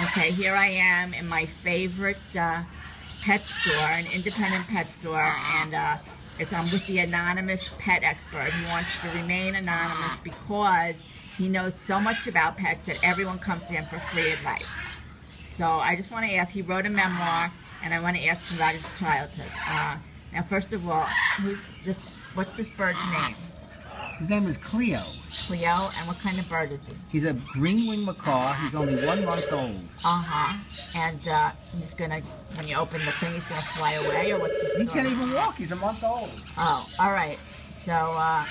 Okay, here I am in my favorite pet store, an independent pet store, and I'm with the anonymous pet expert. He wants to remain anonymous because he knows so much about pets that everyone comes to him for free advice. So I just want to ask, he wrote a memoir, and I want to ask him about his childhood. Now, first of all, what's this bird's name? His name is Cleo. Cleo, and what kind of bird is he? He's a green-winged macaw. He's only 1 month old. And he's gonna, when you open the thing, he's gonna fly away, or what's the story? He can't even walk. He's a month old. Oh, all right. So, all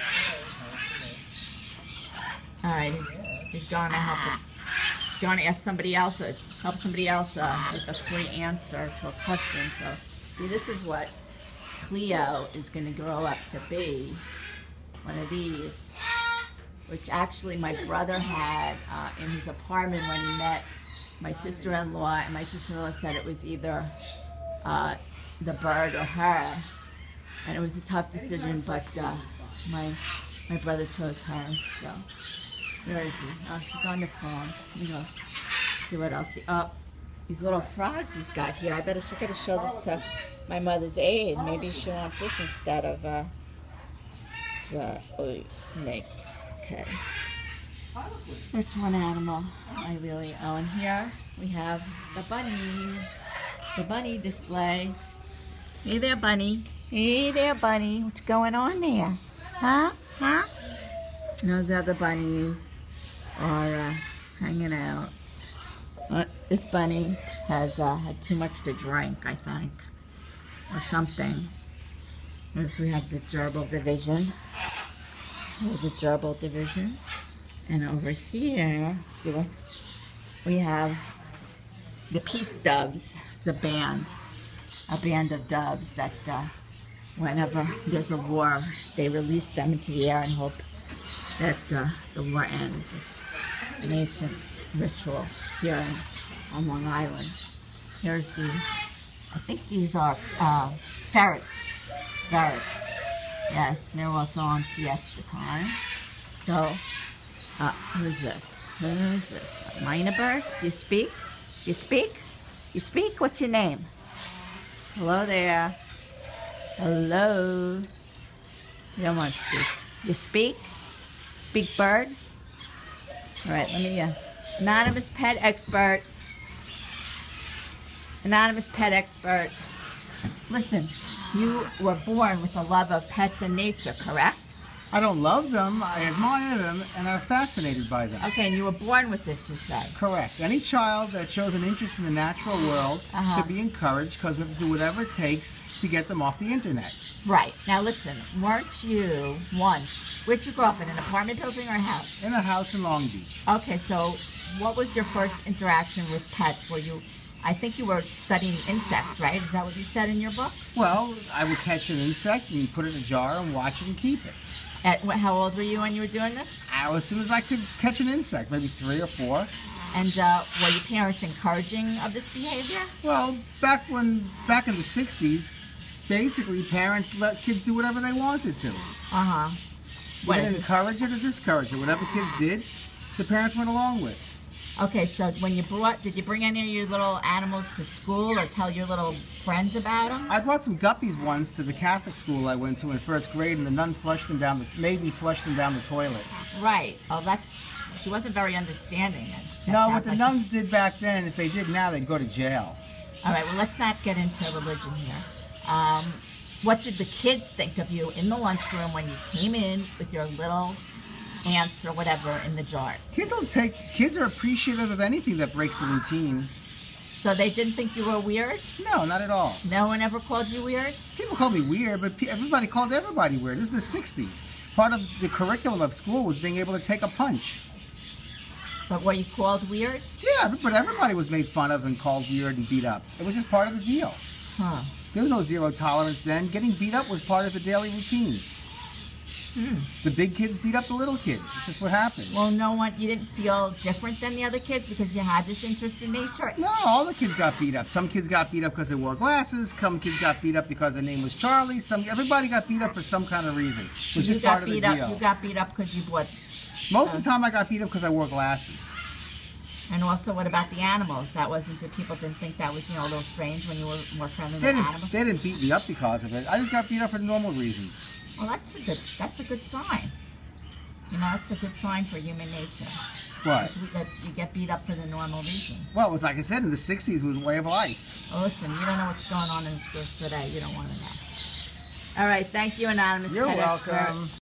right, he's going to help him. He's going to ask somebody else, help somebody else with a free answer to a question. So, see, this is what Cleo is going to grow up to be. One of these, which actually my brother had in his apartment when he met my sister-in-law, and my sister-in-law said it was either the bird or her, and it was a tough decision, but my brother chose her. So where is he? Oh, she's on the phone. Let me go see what else these little frogs he's got here. I gotta show this to my mother's aide. Maybe she wants this instead of snakes. Okay. This one animal I really own. Here we have the bunny display. Hey there, bunny. Hey there, bunny. What's going on there? Huh? Those other bunnies are hanging out. This bunny has had too much to drink, I think, or something. If we have the gerbil division. And over here, see what we have, the peace doves. It's a band of doves that whenever there's a war, they release them into the air and hope that the war ends. It's an ancient ritual here on Long Island. Here's I think these are ferrets. Yes, they're also on siesta time. So, who's this? Minor bird? Do you speak? You speak? What's your name? Hello there. Hello. You don't want to speak. You speak? Speak bird? All right, let me, anonymous pet expert. Listen. You were born with a love of pets and nature, correct? I don't love them. I admire them, and I'm fascinated by them. Okay, and you were born with this, you said? Correct. Any child that shows an interest in the natural world should be encouraged, because we have to do whatever it takes to get them off the internet. Right. Now listen, weren't you once, where'd you grow up, in an apartment building or a house? In a house in Long Beach. Okay, so what was your first interaction with pets? I think you were studying insects, right? Is that what you said in your book? Well, I would catch an insect and put it in a jar and watch it and keep it. How old were you when you were doing this? As soon as I could catch an insect, maybe 3 or 4. And were your parents encouraging of this behavior? Well, back in the 60s, basically parents let kids do whatever they wanted to. They didn't encourage it or discourage it. Whatever kids did, the parents went along with. Okay, so when did you bring any of your little animals to school or tell your little friends about them? I brought some guppies once to the Catholic school I went to in 1st grade, and the nun made me flush them down the toilet. Right. Oh, she wasn't very understanding then. No, what the nuns did back then, if they did now, they'd go to jail. All right, well, let's not get into religion here. What did the kids think of you in the lunchroom when you came in with your little ants or whatever in the jars? Kids are appreciative of anything that breaks the routine. So they didn't think you were weird? No, not at all. No one ever called you weird? People called me weird, but everybody called everybody weird. This is the 60s. Part of the curriculum of school was being able to take a punch. But were you called weird? Yeah, but everybody was made fun of and called weird and beat up. It was just part of the deal. There was no zero tolerance then. Getting beat up was part of the daily routine. The big kids beat up the little kids. It's just what happened. Well, you didn't feel different than the other kids because you had this interest in nature? No, all the kids got beat up. Some kids got beat up because they wore glasses. Some kids got beat up because their name was Charlie. Everybody got beat up for some kind of reason. It was just part of the deal. You got beat up because you bought... Most of the time I got beat up because I wore glasses. And also, what about the animals? That wasn't, people didn't think that was, you know, a little strange when you were more friendly with animals? They didn't beat me up because of it. I just got beat up for normal reasons. Well, that's a good sign. You know, that's a good sign for human nature. What? That you get beat up for the normal reasons. Well, it was like I said, in the 60s it was a way of life. Well, listen, you don't know what's going on in schools today. You don't want to know. All right, thank you, Anonymous You're Pet welcome. Expert.